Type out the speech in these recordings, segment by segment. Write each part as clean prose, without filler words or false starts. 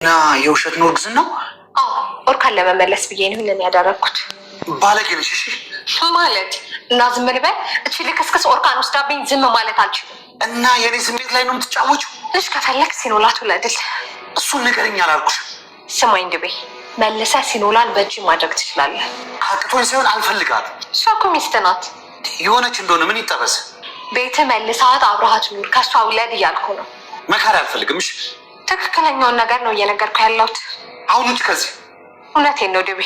ና የውሸት ነው እርግዝና ነው? አዎ ኦርካን ለመመለስ ብዬ ነው ይሄንን ያደረኩት። ባለጌ ነሽ። እሺ ማለት እና ዝም ልበል? እቺ ልክስክስ ኦርካን ወስዳብኝ ዝም ማለት አልችልም። እና የኔ ስሜት ላይ ነው የምትጫወቺው? ልጅ ከፈለክ ሲኖላት ውለድል። እሱን ንገረኝ አላልኩሽም? ስማኝ ድቤ፣ መልሰ ሲኖላን በእጅ ማድረግ ትችላለህ። አቅቶኝ ሳይሆን አልፈልጋትም። እሷ እኮ ሚስት ናት። የሆነች እንደሆነ ምን ይጠበስ? ቤት መልሳት አብረሃት ኑር፣ ከሷ ውለድ እያልኩ ነው። መካሪ አልፈልግም። እሺ ትክክለኛውን ነገር ነው እየነገርኩ ያለሁት። አሁን ውጭ ከዚህ። እውነቴን ነው ድቤ።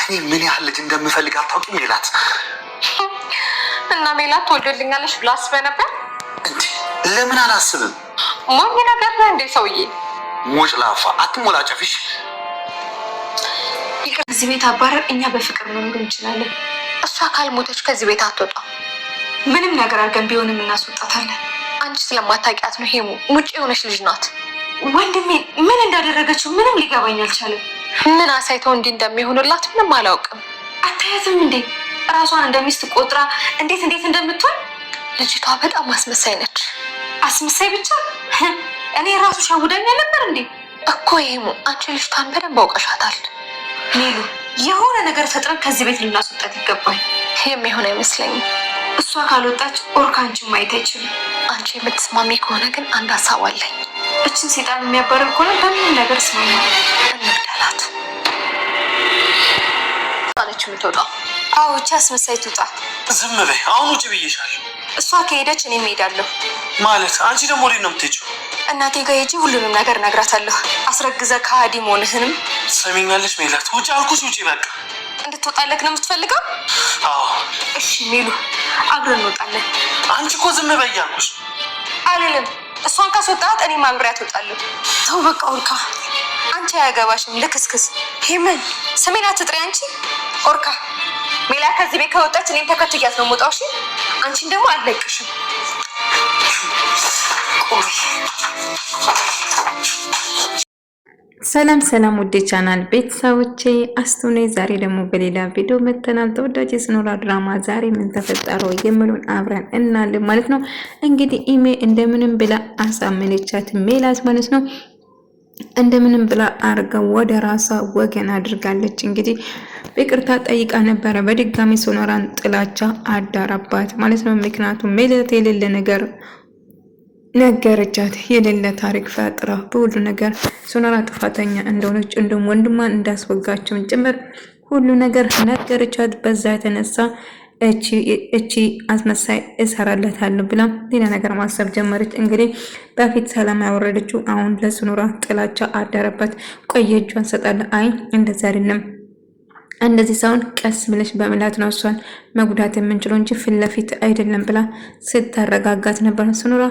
እኔ ምን ያህል ልጅ እንደምፈልግ አታውቂም ሜላት። እና ሜላት ትወልድልኛለሽ ብላ አስበህ ነበር እንዴ? ለምን አላስብም? ሞኝ ነገር ነው እንዴ ሰውዬ? ሞጭ ላፋ አትሞላጨፊሽ። ከዚህ ቤት አባረር፣ እኛ በፍቅር መኖር እንችላለን። እሷ ካልሞተች ከዚህ ቤት አትወጣም። ምንም ነገር አድርገን ቢሆንም እናስወጣታለን። አንቺ ስለማታውቂያት ነው። ሄሙ ሙጭ የሆነች ልጅ ናት። ወንድሜ ምን እንዳደረገችው ምንም ሊገባኝ አልቻለም። ምን አሳይተው እንዲህ እንደሚሆንላት ምንም አላውቅም። አታያትም እንዴ ራሷን እንደሚስት ቆጥራ እንዴት እንደምትሆን። ልጅቷ በጣም አስመሳይ ነች። አስመሳይ ብቻ እኔ ራሱ ሻውዳኛ ነበር እንዴ እኮ። ሄሙ አንቺ ልጅቷን በደንብ አውቀሻታል። ሌሉ የሆነ ነገር ፈጥረን ከዚህ ቤት ልናስወጣት ይገባል። የሚሆን አይመስለኝም። እሷ ካልወጣች ኦርካ አንቺን ማየት አይችልም። አንቺ የምትስማሚ ከሆነ ግን አንድ ሀሳብ አለኝ። እችን ሴጣን የሚያባረር ከሆነ በምን ነገር ስማማ እንግደላት። አለች የምትወጣው። አዎ እቺ አስመሳይ ትውጣ። ዝም በይ። አሁን ውጭ ብዬሻለሁ። እሷ ከሄደች እኔም እሄዳለሁ። ማለት አንቺ ደግሞ ወዴት ነው የምትሄጂው? እናቴ ጋር ሂጂ፣ ሁሉንም ነገር እነግራታለሁ። አስረግዘ ከሃዲ መሆንህንም። ሰሚኛለሽ ሜላት? ውጭ አልኩሽ፣ ውጭ በቃ። እንድትወጣለክ ነው የምትፈልገው? አዎ እሺ ሚሉ አብረን እንወጣለን። አንቺ እኮ ዝም በይ እያልኩሽ አልልም። እሷን ካስወጣት እኔም አብሬያት እወጣለሁ። ተው በቃ ኦርካ፣ አንቺ አያገባሽም ልክስክስ። ሄመን ስሜን አትጥሪ አንቺ ኦርካ። ሜላ ከዚህ ቤት ከወጣች እኔም ተከትያት ነው የምወጣው። እሺ አንቺን ደግሞ አልለቅሽም። ሰላም ሰላም ውዴ ቻናል ቤተሰቦቼ አስቱኔ ዛሬ ደግሞ በሌላ ቪዲዮ መተናል። ተወዳጅ የጽኖራ ድራማ ዛሬ ምን ተፈጠረው የሚሉን አብረን እናያለን ማለት ነው። እንግዲህ ኢሜ እንደምንም ብላ አሳመነቻት ሜላት ማለት ነው። እንደምንም ብላ አርጋ ወደ ራሷ ወገን አድርጋለች። እንግዲህ ይቅርታ ጠይቃ ነበረ። በድጋሚ ሶኖራን ጥላቻ አዳረባት ማለት ነው። ምክንያቱም ሜላት የሌለ ነገር ነገረቻት። የሌለ ታሪክ ፈጥራ በሁሉ ነገር ሶኖራ ጥፋተኛ እንደሆነች እንዲሁም ወንድሟን እንዳስወጋችም ጭምር ሁሉ ነገር ነገረቻት። በዛ የተነሳ እቺ አስመሳይ እሰራለታለሁ ብላ ሌላ ነገር ማሰብ ጀመረች። እንግዲህ በፊት ሰላም ያወረደችው አሁን ለሶኖራ ጥላቻ አደረባት። ቆይ እጇን ሰጣለ። አይ እንደዛ አይደለም፣ እንደዚህ ሳይሆን ቀስ ብለሽ በመላት ነው እሷን መጉዳት የምንችለው እንጂ ፊት ለፊት አይደለም ብላ ስታረጋጋት ነበር። ሶኖራ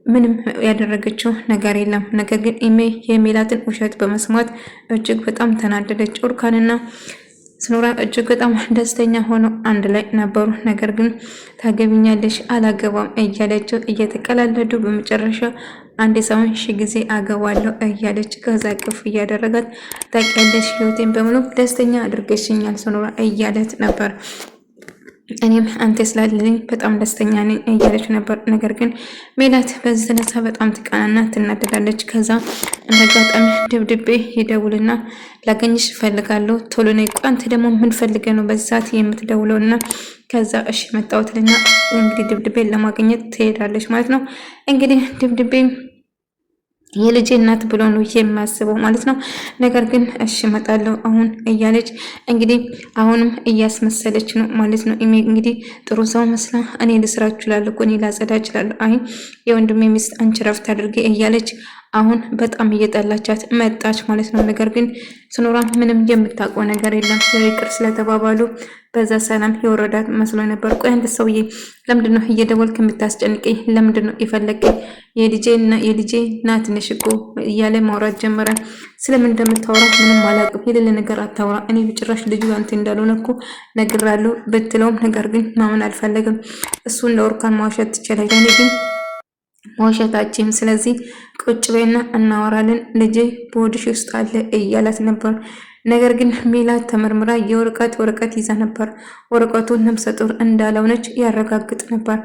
ምንም ያደረገችው ነገር የለም። ነገር ግን ኢሜ የሜላትን ውሸት በመስማት እጅግ በጣም ተናደደች። ኦርካንና ሶኖራ እጅግ በጣም ደስተኛ ሆነው አንድ ላይ ነበሩ። ነገር ግን ታገቢኛለሽ አላገባም እያለችው እየተቀላለዱ በመጨረሻ አንድ ሰውን ጊዜ አገባለሁ እያለች ከዛ ቅፍ እያደረጋት ታውቂያለሽ፣ ህይወቴን በሙሉ ደስተኛ አድርገሽኛል ሶኖራ እያለት ነበር። እኔም አንተ ስላለኝ በጣም ደስተኛ ነኝ እያለች ነበር። ነገር ግን ሜላት በዚህ ተነሳ በጣም ትቃናና ትናደዳለች። ከዛ እንደጋጣሚ ድብድቤ ይደውልና ላገኝሽ እፈልጋለሁ ቶሎ ነይ። ቆይ አንተ ደግሞ ምን ፈልገህ ነው በዚህ ሰዓት የምትደውለውና? ከዛ እሺ መጣሁትና እንግዲህ ድብድቤ ለማግኘት ትሄዳለች ማለት ነው። እንግዲህ ድብድቤ የልጄ እናት ብሎ ነው የሚያስበው ማለት ነው። ነገር ግን እሺ እመጣለሁ አሁን እያለች እንግዲህ አሁንም እያስመሰለች ነው ማለት ነው። እንግዲህ ጥሩ ሰው መስላ እኔ ልስራ እችላለሁ እኮ እኔ ላጸዳ እችላለሁ፣ አይ የወንድሜ ሚስት አንቺ ረፍት አድርጌ እያለች አሁን በጣም እየጠላቻት መጣች ማለት ነው። ነገር ግን ሶኖራ ምንም የምታውቀው ነገር የለም። ይቅር ስለተባባሉ በዛ ሰላም የወረዳት መስሎ ነበር። ቆይ አንተ ሰውዬ ለምንድነው እየደወልክ የምታስጨንቀኝ? ለምንድነው የፈለገኝ? የልጄ ናት ነሽ እኮ እያለ ማውራት ጀመረ። ስለምን እንደምታወራ ምንም አላውቅም። የሌለ ነገር አታውራ። እኔ በጭራሽ ልጁ አንተ እንዳልሆነ እኮ ነግራለሁ ብትለውም ነገር ግን ማመን አልፈለግም። እሱን ለኦርካን ማውሸት ትችላለች፣ እኔ ግን መውሸታችን። ስለዚህ ቁጭ በይና እናወራለን፣ ልጄ በሆድሽ ውስጥ አለ እያላት ነበር። ነገር ግን ሜላት ተመርምራ ወረቀት ይዛ ነበር። ወረቀቱ ነፍሰ ጡር እንዳልሆነች ያረጋግጥ ነበር።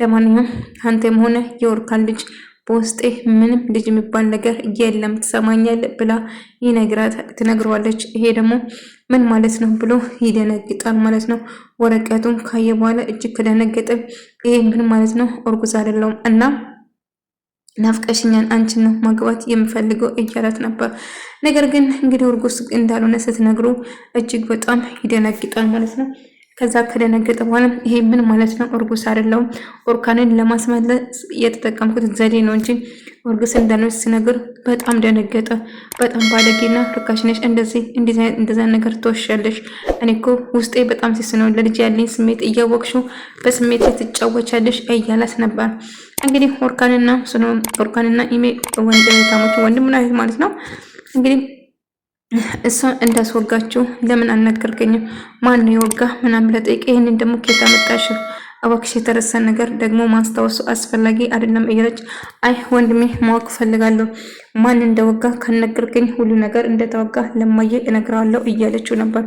ለማንኛውም አንተም ሆነ የኦርካን ልጅ በውስጤ ምንም ልጅ የሚባል ነገር የለም ትሰማኛለህ ብላ ትነግረዋለች። ይሄ ደግሞ ምን ማለት ነው ብሎ ይደነግጣል ማለት ነው። ወረቀቱን ካየ በኋላ እጅግ ከደነገጠ ይሄ ምን ማለት ነው? እርጉዝ አይደለሁም እና ናፍቀሽኛን አንቺን ነው ማግባት የምፈልገው እያላት ነበር። ነገር ግን እንግዲህ እርጉዝ እንዳልሆነ ስትነግሩ እጅግ በጣም ይደነግጣል ማለት ነው። ከዛ ከደነገጠ በኋላ ይሄ ምን ማለት ነው? እርጉዝ አይደለሁም ኦርካንን ለማስመለስ የተጠቀምኩት ዘዴ ነው እንጂ እርጉዝ እንዳልሆነ ሲነግር በጣም ደነገጠ። በጣም ባለጌና ርካሽ ነሽ፣ እንደዛ ነገር ትወሻለሽ። እኔ እኮ ውስጤ በጣም ሲስ ነው፣ ለልጅ ያለኝ ስሜት እያወቅሽው በስሜት ትጫወቻለሽ እያላት ነበር። እንግዲህ ኦርካንና ኢሜ ወንድምና እህት ማለት ነው። እንግዲህ እሷ እንዳስወጋችው ለምን አልነገርከኝም? ማን ነው የወጋ ምናምን ብለህ ጠይቅ። ይሄንን ደግሞ ከየት አመጣሽው? እባክሽ የተረሳ ነገር ደግሞ ማስታወሱ አስፈላጊ አይደለም እያለች አይ ወንድሜ ማወቅ ፈልጋለሁ፣ ማን እንደወጋ ከነገርከኝ ሁሉ ነገር እንደተወጋ ለማየ እነግራለሁ እያለችው ነበር።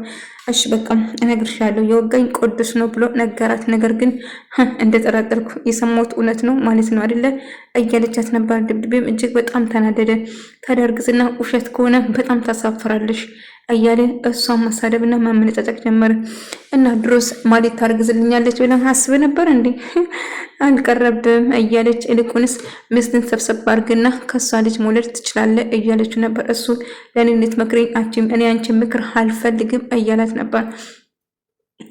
እሺ በቃ እነግርሻለሁ፣ የወጋኝ ቅዱስ ነው ብሎ ነገራት። ነገር ግን እንደጠራጠርኩ የሰማሁት እውነት ነው ማለት ነው አይደለ እያለቻት ነበር። ድብድቤም እጅግ በጣም ተናደደ። ታዲያ እርግዝና ውሸት ከሆነ በጣም ታሳፍራለሽ እያለ እሷን መሳደብና ማመነጫጨቅ ጀመረ። እና ድሮስ ማለት ታርግዝልኛለች ብለን አስበ ነበር እንዴ? አልቀረብም እያለች ይልቁንስ ሚስትን ሰብሰብ አድርግና ከሷ ልጅ መውለድ ትችላለህ እያለች ነበር። እሱ ለኔ እንድትመክረኝ እኔ አንቺን ምክር አልፈልግም እያላት ነበር።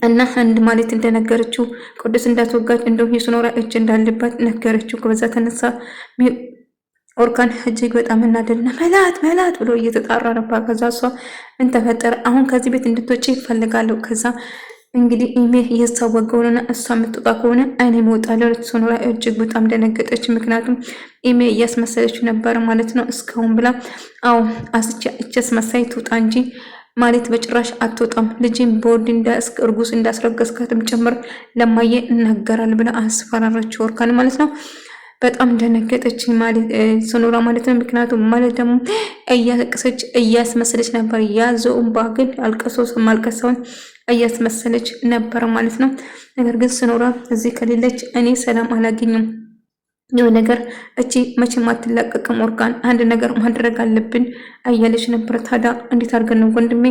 እና አንድ ማለት እንደነገረችው ቅዱስ እንዳትወጋች እንደውም የሱኖራ እጅ እንዳለባት ነገረችው። ከበዛ ተነሳ ኦርካን እጅግ በጣም እናደድና መላት ብሎ እየተጣራ ነበር። ከዛ እሷ ምን ተፈጠረ? አሁን ከዚህ ቤት እንድትወጪ ይፈልጋለሁ። ከዛ እንግዲህ ኢሜ እየሳወገውና እሷ የምትወጣ ከሆነ አይኔ እወጣለሁ። ሱኖራ እጅግ በጣም ደነገጠች። ምክንያቱም ኢሜ እያስመሰለች ነበር ማለት ነው እስካሁን ብላ አዎ አስመሳይ ትውጣ እንጂ ማለት በጭራሽ አትወጣም፣ ልጅን በወድ እርጉዝ እንዳስረገዝካትም ጭምር ለማየ እናገራል ብላ አስፈራራችው ኦርካን ማለት ነው። በጣም ደነገጠች ማለት ሱኖራ ማለት ነው። ምክንያቱም ማለት ደግሞ እያለቀሰች እያስመሰለች ነበር። ያዘው እንባ ግን ማልቀሰውን እያስመሰለች ነበር ማለት ነው። ነገር ግን ሱኖራ እዚህ ከሌለች እኔ ሰላም አላገኝም። የሆነ ነገር እቺ መቼም አትላቀቅም፣ ኦርካን አንድ ነገር ማድረግ አለብን እያለች ነበር። ታዲያ እንዴት አድርገን ነው ወንድሜ?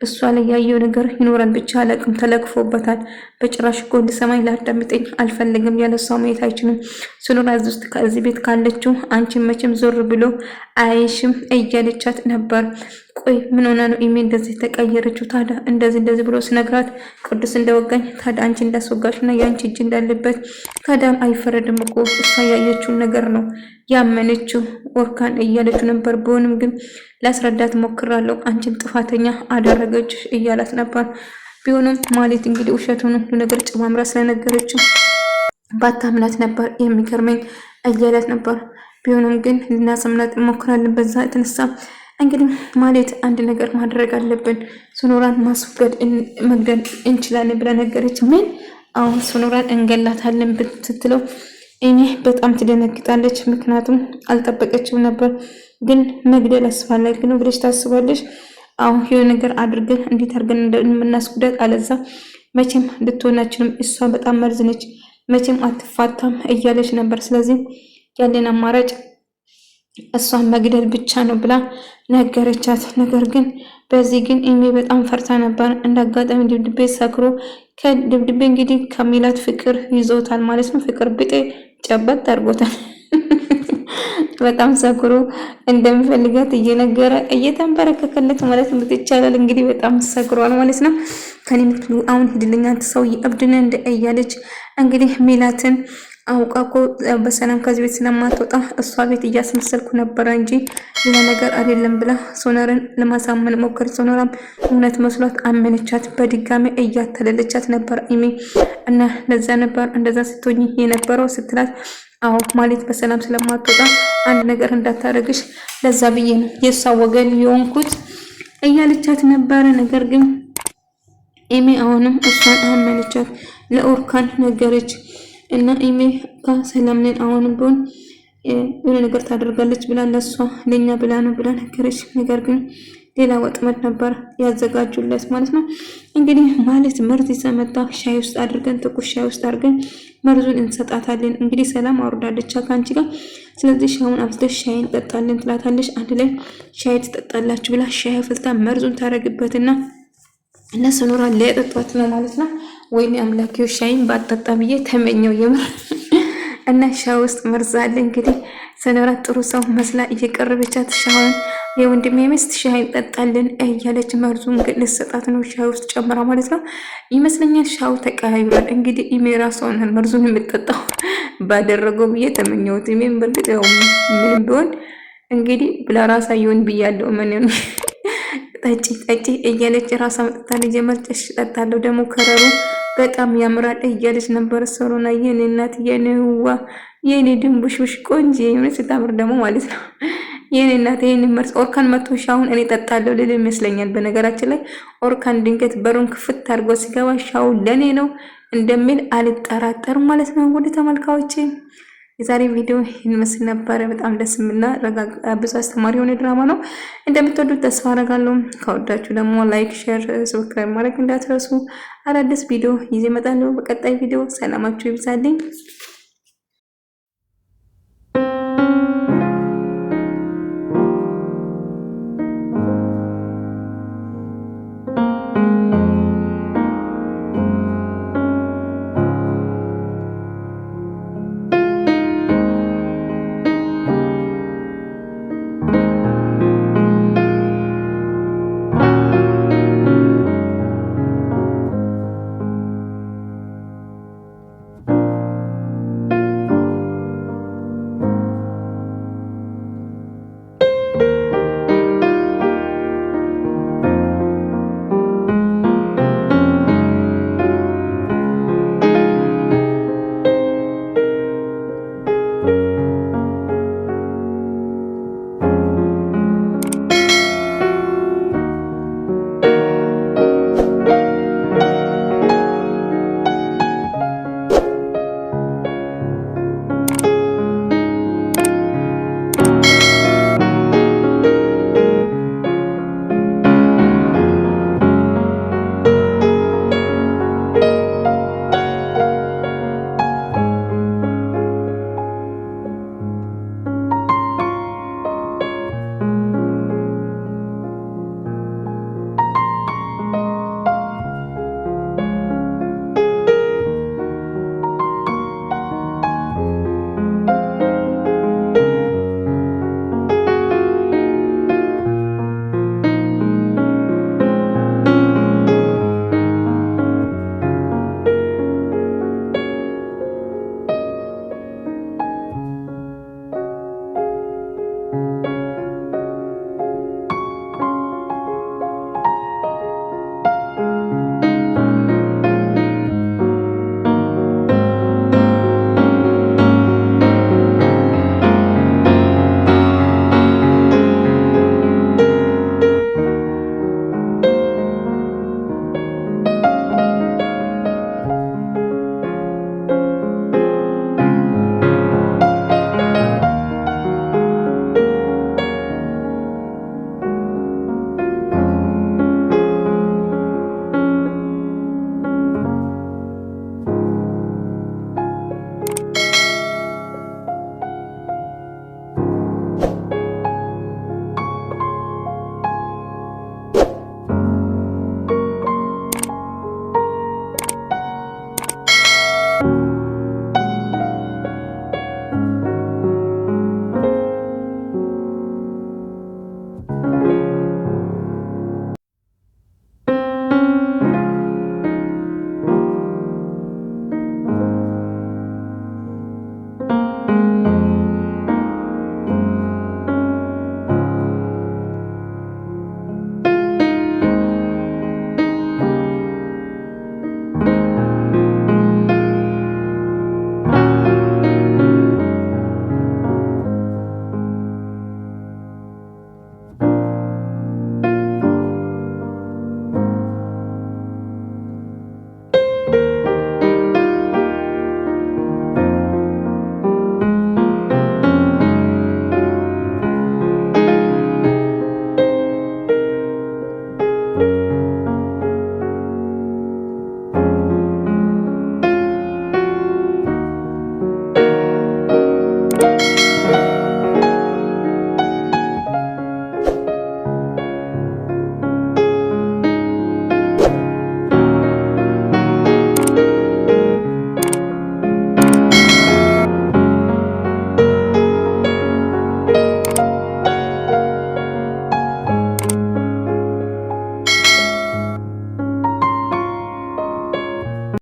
እሷ ላይ ያየው ነገር ይኖራል ብቻ አላቅም፣ ተለክፎበታል። በጭራሽ እኮ እንድሰማኝ ላዳምጠኝ አልፈልግም፣ ያለ እሷ ማየት አይችልም። ሱኖራ ከዚህ ቤት ካለችው አንቺን መቼም ዞር ብሎ አይሽም እያለቻት ነበር። ቆይ ምን ሆና ነው ኢሜ እንደዚህ ተቀየረችው? ታዲያ እንደዚህ ብሎ ሲነግራት ቅዱስ እንደወጋኝ ታዲያ አንቺ እንዳስወጋሽና የአንቺ እጅ እንዳለበት ታዲያም አይፈረድም እኮ እሷ ያየችውን ነገር ነው ያመነችው ኦርካን እያለችው ነበር። ቢሆንም ግን ላስረዳት ሞክራለሁ፣ አንቺን ጥፋተኛ አደረገችሽ እያላት ነበር። ቢሆንም ማለት እንግዲህ ውሸቱን ሁሉ ነገር ጨማምራ ስለነገረችው ባታምናት ነበር የሚገርመኝ እያላት ነበር። ቢሆንም ግን ልናሰምናት ሞክራለን። በዛ የተነሳ እንግዲህ ማለት አንድ ነገር ማድረግ አለብን፣ ሱኖራን መግደል እንችላለን ብላ ነገረች። ምን? አሁን ሱኖራን እንገላታለን ስትለው እኔ በጣም ትደነግጣለች። ምክንያቱም አልጠበቀችም ነበር። ግን መግደል አስፈላጊ ነው ብለሽ ታስባለሽ? አሁን የሆነ ነገር አድርገን እንዴት አድርገን እንደምናስጉዳት አለዛ መቼም ልትሆናችንም። እሷ በጣም መርዝ ነች፣ መቼም አትፋታም እያለች ነበር። ስለዚህ ያለን አማራጭ እሷን መግደል ብቻ ነው ብላ ነገረቻት። ነገር ግን በዚህ ግን ኢሜ በጣም ፈርታ ነበር። እንዳጋጣሚ ድብድቤ ሰክሮ ከድብድቤ እንግዲህ ከሚላት ፍቅር ይዞታል ማለት ነው። ፍቅር ብጤ ጨበጥ አድርጎታል። በጣም ሰክሮ እንደሚፈልጋት እየነገረ እየተንበረከከለት ማለት ነው ይቻላል። እንግዲህ በጣም ሰክሯል ማለት ነው። ከኔ አሁን ሂድልኛ ሰው እብድነ እንደ እያለች እንግዲህ ሚላትን አውቃ እኮ በሰላም ከዚህ ቤት ስለማትወጣ እሷ ቤት እያስመሰልኩ ነበረ እንጂ ሌላ ነገር አይደለም ብላ ሶነርን ለማሳመን ሞከር። ሶነራም እውነት መስሏት አመነቻት። በድጋሚ እያተለለቻት ነበር ኢሜ እና ለዛ ነበር እንደዛ ስትሆኝ የነበረው ስትላት አዎ ማለት በሰላም ስለማትወጣ አንድ ነገር እንዳታረግሽ ለዛ ብዬ ነው የሷ ወገን የሆንኩት እያለቻት ነበረ። ነገር ግን ኢሜ አሁንም እሷን አመነቻት። ለኦርካን ነገረች እና ኢሜ ከሰላም ነን አሁንም ቢሆን የሆነ ነገር ታደርጋለች ብላ ለሷ ለኛ ብላ ነው ብላ ነገረች። ነገር ግን ሌላ ወጥመድ ነበር ያዘጋጁለት ማለት ነው። እንግዲህ ማለት መርዝ ይዘመጣ ሻይ ውስጥ አድርገን ትኩስ ሻይ ውስጥ አድርገን መርዙን እንሰጣታለን። እንግዲህ ሰላም አውርዳለች ካንቺ ጋር፣ ስለዚህ ሻውን አፍልተሽ ሻይ እንጠጣለን ትላታለች። አንድ ላይ ሻይ ትጠጣላችሁ ብላ ሻይ አፍልታ መርዙን ታረግበትና እነሱ ኖራ ለጠጧት ነው ማለት ነው። ወይኔ አምላኪው ሻይን ባጠጣ ብዬ ተመኘው የምር እና ሻይ ውስጥ መርዝ አለ። እንግዲህ ሰኖራ ጥሩ ሰው መስላ እየቀረበቻት ሻውን የወንድሜ ሚስት ሻይ እንጠጣለን እያለች መርዙን ልትሰጣት ነው ሻይ ውስጥ ጨምራ ማለት ነው ይመስለኛል። ሻው ተቀያይሯል። እንግዲህ ኢሜ ራሷን መርዙን የምትጠጣው ባደረገው ብዬ ተመኘሁት። ኢሜን በርግጥ ያው ምንም ቢሆን እንግዲህ ብላ ራሳ ይሁን ብያለሁ። ምን ነው ጠጪ ጠጪ እያለች ራሳ መጠጣ ልጅ መርጨሽ ጠጣለሁ ደግሞ ከረሩ በጣም ያምራል እያለች ነበር። ሰሮና የኔ እናት የኔ ውዋ የኔ ድንቡሽቡሽ ቆንጆ የምን ስታምር ደግሞ ማለት ነው የኔ እናት የኔ መርስ ኦርካን መጥቶ ሻውን እኔ ጠጣለሁ ልል ይመስለኛል። በነገራችን ላይ ኦርካን ድንገት በሩን ክፍት አድርጎ ሲገባ ሻው ለኔ ነው እንደሚል አልጠራጠርም ማለት ነው። ወደ ተመልካዮቼ የዛሬ ቪዲዮ ይህን መስል ነበረ። በጣም ደስ የሚልና ብዙ አስተማሪ የሆነ ድራማ ነው። እንደምትወዱት ተስፋ አደርጋለሁ። ከወዳችሁ ደግሞ ላይክ፣ ሼር፣ ሰብስክራይብ ማድረግ እንዳትረሱ። አዳዲስ ቪዲዮ ይዤ እመጣለሁ በቀጣይ ቪዲዮ። ሰላማችሁ ይብዛልኝ።